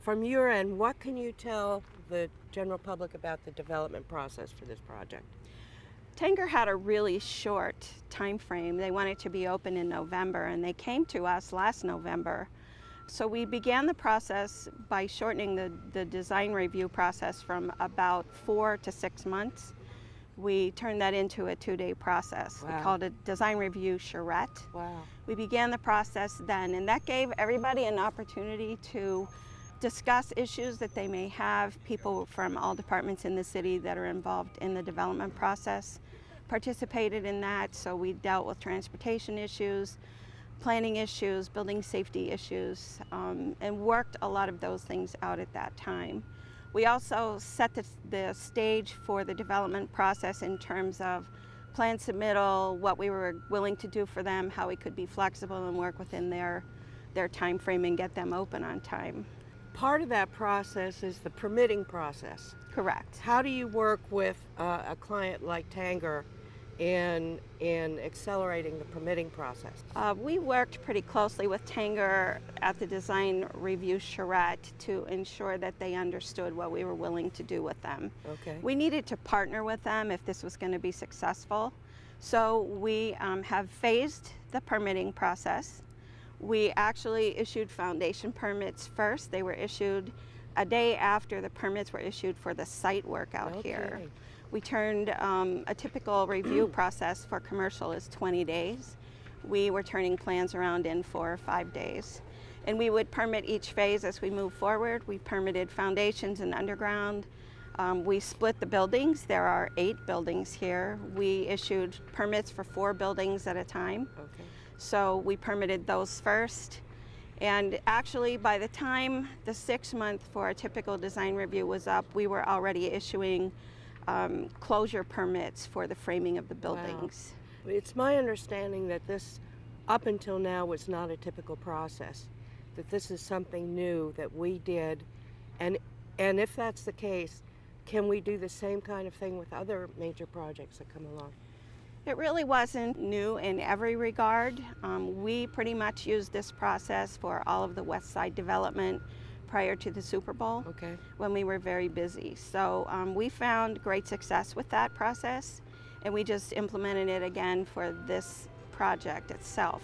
From your end, what can you tell the general public about the development process for this project? Tanger had a really short time frame. They wanted to be open in November, and they came to us last November. So we began the process by shortening the design review process from about 4 to 6 months. We turned that into a 2-day process. Wow. We called it design review charrette. Wow. We began the process then, and that gave everybody an opportunity to discuss issues that they may have. People from all departments in the city that are involved in the development process participated in that. So we dealt with transportation issues, planning issues, building safety issues, and worked a lot of those things out at that time. We also set the stage for the development process in terms of plan submittal, what we were willing to do for them, how we could be flexible and work within their time frame and get them open on time. Part of that process is the permitting process. Correct. How do you work with a client like Tanger in accelerating the permitting process? We worked pretty closely with Tanger at the design review charrette to ensure that they understood what we were willing to do with them. Okay. We needed to partner with them if this was going to be successful. So we have phased the permitting process. We actually issued foundation permits first. They were issued a day after the permits were issued for the site work out here. We turned a typical review process for commercial is 20 days. We were turning plans around in 4 or 5 days. And we would permit each phase as we move forward. We permitted foundations and underground. We split the buildings. There are 8 buildings here. We issued permits for 4 buildings at a time. Okay. So we permitted those first. And actually, by the time the 6 month for a typical design review was up, we were already issuing closure permits for the framing of the buildings. Wow. It's my understanding that this, up until now, was not a typical process, that this is something new that we did. And if that's the case, can we do the same kind of thing with other major projects that come along? It really wasn't new in every regard. We pretty much used this process for all of the West Side development prior to the Super Bowl, Okay. when we were very busy. So we found great success with that process, and we just implemented it again for this project itself.